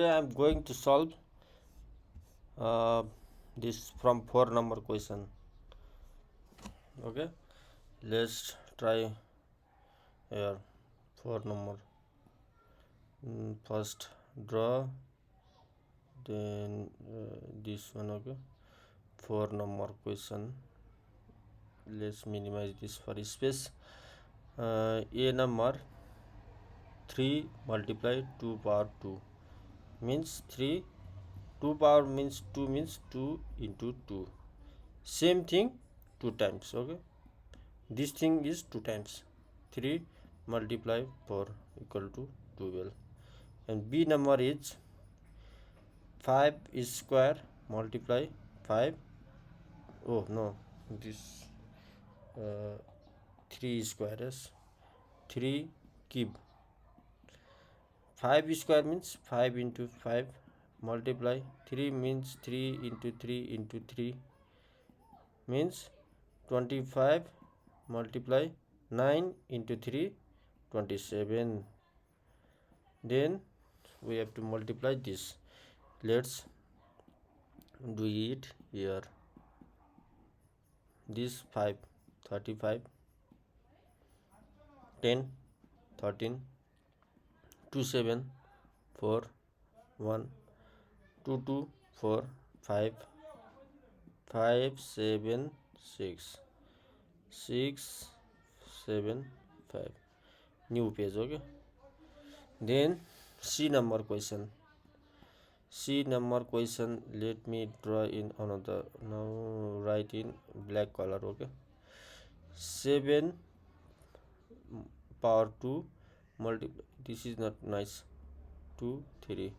Today I am going to solve this from 4 number question. Okay, let's try here 4 number. First draw, then this one. Okay, 4 number question. Let's minimize this for space. A number 3 multiply 2 power 2 means 3. 2 power means 2 into 2. Same thing 2 times. Okay, this thing is 2 times. 3 multiply 4 equal to 12. And B number is 5 is square multiply 5. Oh no, this 3 square is 3 cube. 5 square means 5 into 5 multiply 3 means 3 into 3 means 25 multiply 9 into 3 27. Then we have to multiply this. Let's do it here. This 5 35 10 13 2 7 4 1 2 2 4 5 5 7 6 6 7 5. New page. Okay, then C number question. Let me draw in another. Now write in black color. Okay, 7 power 2 multiply, this is not nice, 2 3.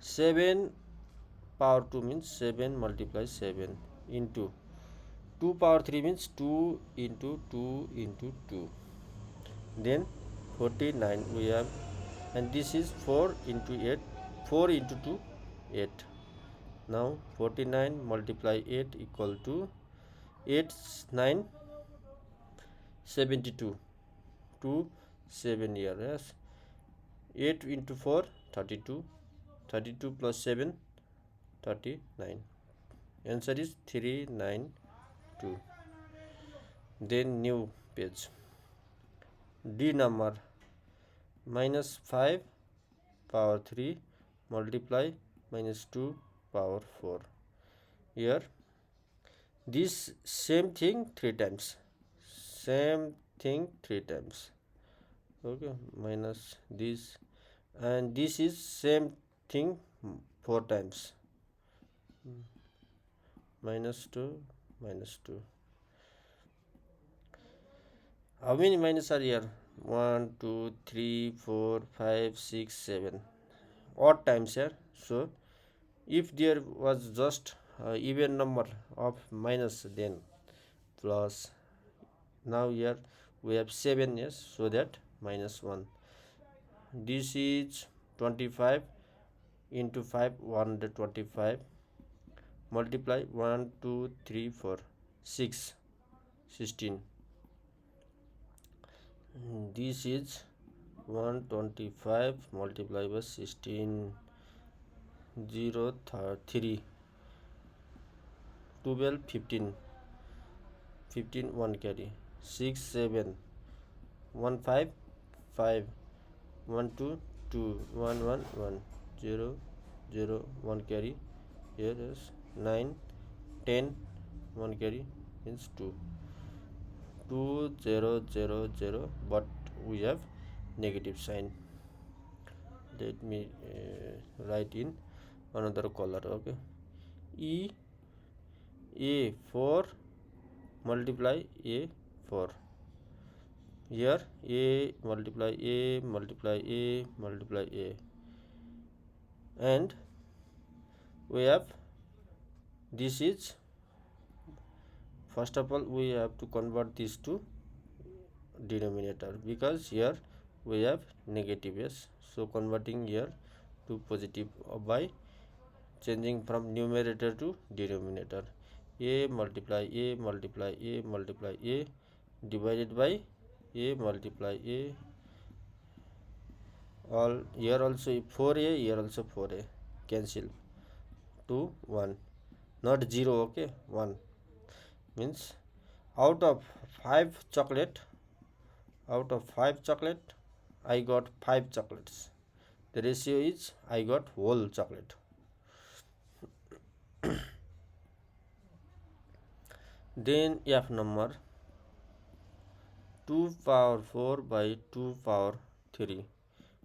7 power 2 means 7 multiply 7 into 2 power 3 means 2 into 2. Then 49 we have, and this is 4 into 8, 4 into 2 8. Now 49 multiply 8 equal to 8 9 72 2 7 here. Yes, 8 into 4 32, 32 plus 7 39. Answer is 392. Then new page. D number minus 5 power 3 multiply minus 2 power 4. Here this same thing 3 times. Okay, minus this, and this is same thing 4 times. Minus 2 minus 2. How many minus are here? 1 2 3 4 5 6 7. Odd times here. So if there was just even number of minus, then plus. Now here we have 7, yes, so that minus 1. This is 25 into 5 125 multiply 1 2 3 4 6 16. This is 125 multiply by 16 0 3 12 15 15 1 carry 6 7 1 5 5 1 2 2 1 1 1 0 0 1 carry. Here is 9 10 1 carry means 2 2 0 0 0, but we have negative sign. Let me write in another color. Okay, a 4 multiply a 4. Here a multiply a multiply a multiply a, and we have this is, first of all we have to convert this to denominator, because here we have negative. Yes, so converting here to positive by changing from numerator to denominator. A multiply a multiply a multiply a divided by a multiply a All here also 4a, here also 4a, cancel 2 1, not 0, okay, 1 means out of 5 chocolate, out of 5 chocolate I got 5 chocolates. The ratio is I got whole chocolate. Then f number 2 power 4 by 2 power 3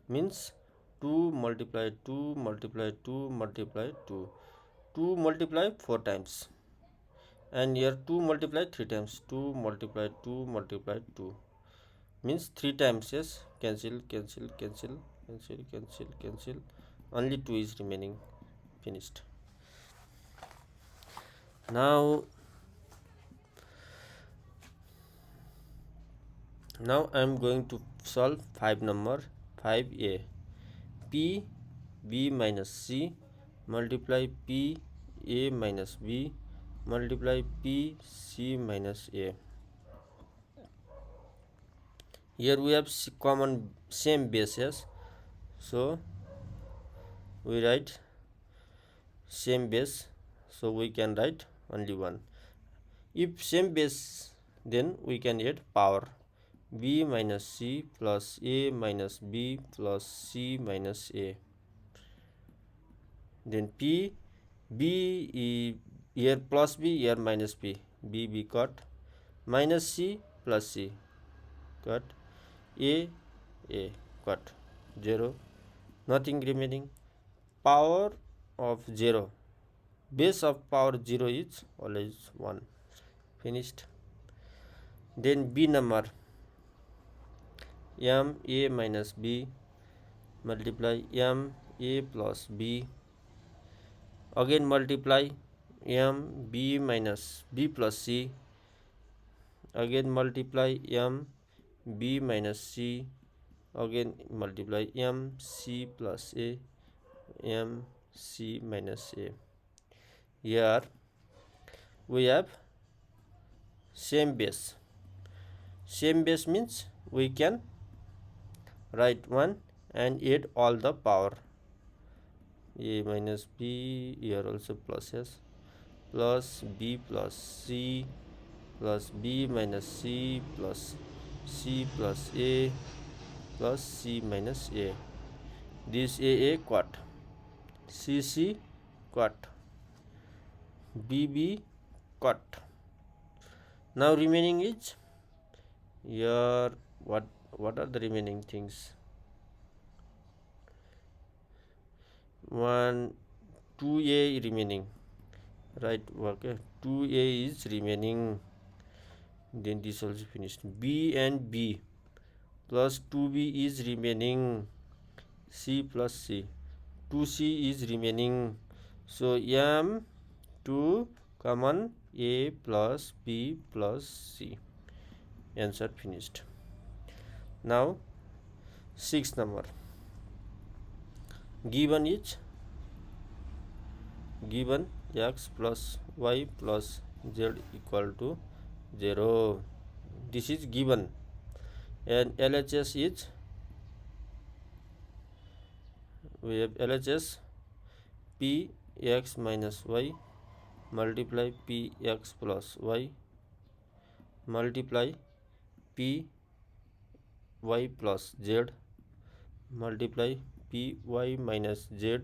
means 2 multiply 2 multiply 2 multiply 2, 2 multiply 4 times, and here 2 multiply 3 times, 2 multiply 2 multiply 2 means 3 times. Yes, cancel cancel cancel cancel cancel cancel, only 2 is remaining. Finished. Now I am going to solve 5 number 5a. P b minus c multiply p a minus b multiply p c minus a. Here we have common same bases, so we write same base, so we can write only one. If same base, then we can add power b minus c plus a minus b plus c minus a. Then p b here plus b, here minus b, b cut, minus c plus c cut, a cut, 0, nothing remaining. Power of 0, base of power 0 is always 1. Finished. Then b number m a minus b multiply m a plus b, again multiply m b minus b plus c, again multiply m b minus c, again multiply m c plus a, m c minus a. Here we have same base. Same base means we can write 1 and add all the power. A minus b, here also plus s, plus b plus c, plus b minus c, plus c plus a, plus c minus a. This a cut, c cut, bb cut. Now remaining is here, what are the remaining things? 2a remaining, right? Okay, 2a is remaining. Then this also finished. B and b plus 2b is remaining, c plus c, 2c is remaining, so m 2 common, a plus b plus c. Answer finished. Now 6 number given is given x plus y plus z equal to 0. This is given, and LHS is, we have LHS p x minus y multiply p x plus y multiply p y plus z multiply p y minus z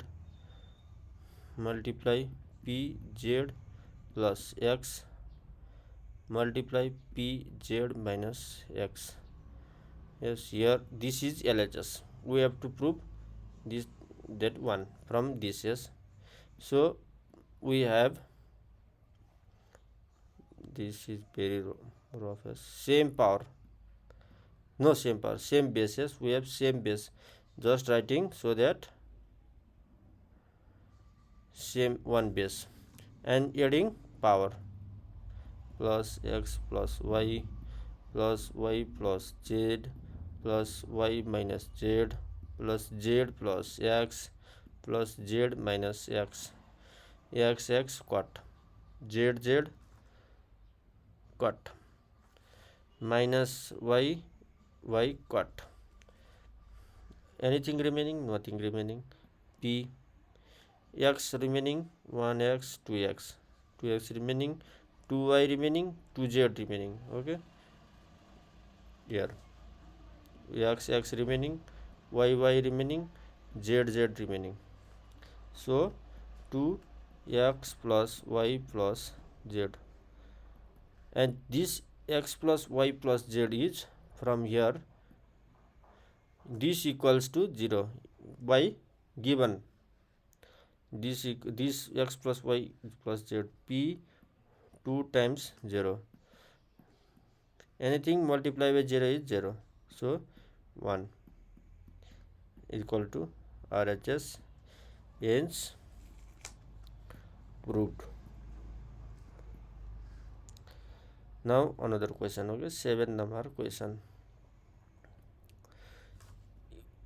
multiply p z plus x multiply p z minus x. Yes, here this is LHS. We have to prove this, that one from this. Yes, so we have, this is very rough. Same power, no same power, same bases. We have same base, just writing so that same one base, and adding power plus x plus y plus y plus z plus y minus z plus z plus x plus z minus x, x cut, z cut, minus y cut, anything remaining, nothing remaining. P, x remaining, 1x, 2x, 2x remaining, 2y remaining, 2z remaining. Okay, here x remaining, y remaining, z remaining. So 2x plus y plus z, and this x plus y plus z is from here, this equals to 0 by given this x plus y plus z, p 2 times 0, anything multiplied by 0 is 0, so 1 equal to RHS, hence proved. Now another question. Okay, 7 number question.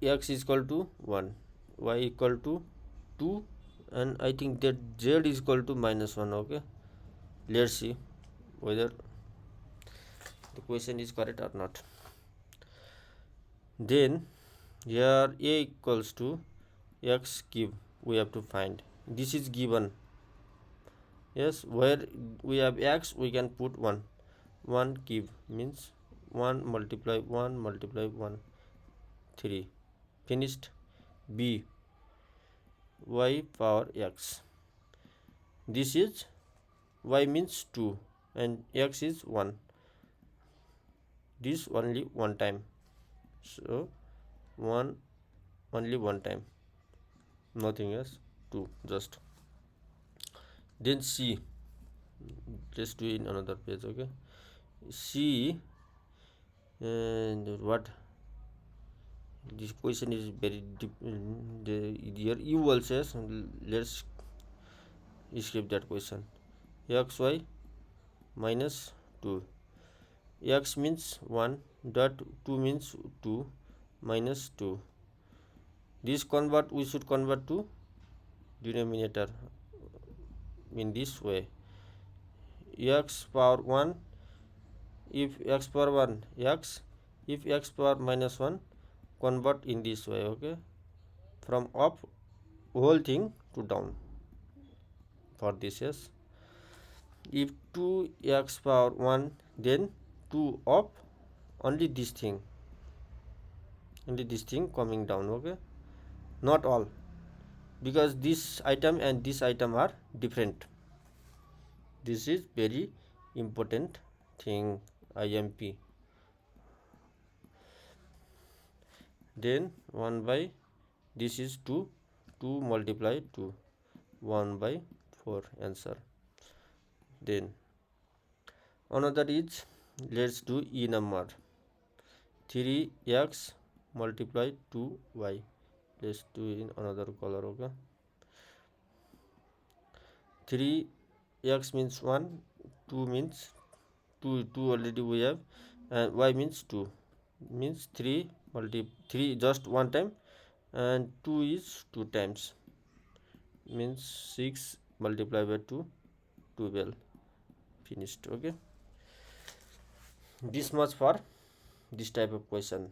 X is equal to 1, y equal to 2, and I think that z is equal to -1. Okay, let's see whether the question is correct or not. Then here a equals to x cube we have to find. This is given. Yes, where we have x we can put 1. 1 cube means 1 multiply 1 multiply 1, 3. Finished. B, y power x. This is y means 2 and x is 1. This only one time. So 1 only one time. Nothing else. 2 just. Then C. Let's do it in another page. Okay. C, and what? This question is very deep. Here you also says, let's skip that question. Xy minus 2. X means 1, dot 2 means 2, minus 2. This convert, we should convert to denominator in this way. X power 1, if x power 1 x, if x power minus 1, convert in this way. Okay, from up whole thing to down for this. Yes, if 2x power 1, then 2 up, only this thing coming down. Okay, not all, because this item and this item are different. This is very important thing, IMP. Then 1 by, this is 2, 2 multiply 2, 1 by 4 answer. Then another is, let's do E number. 3x multiply 2y. Let's do in another color. Okay, 3x means 1, 2 means 2 already we have, and y means 2, means 3 3 just one time, and 2 is 2 times, means 6 multiplied by 2, 12. Finished. Okay, this much for this type of question.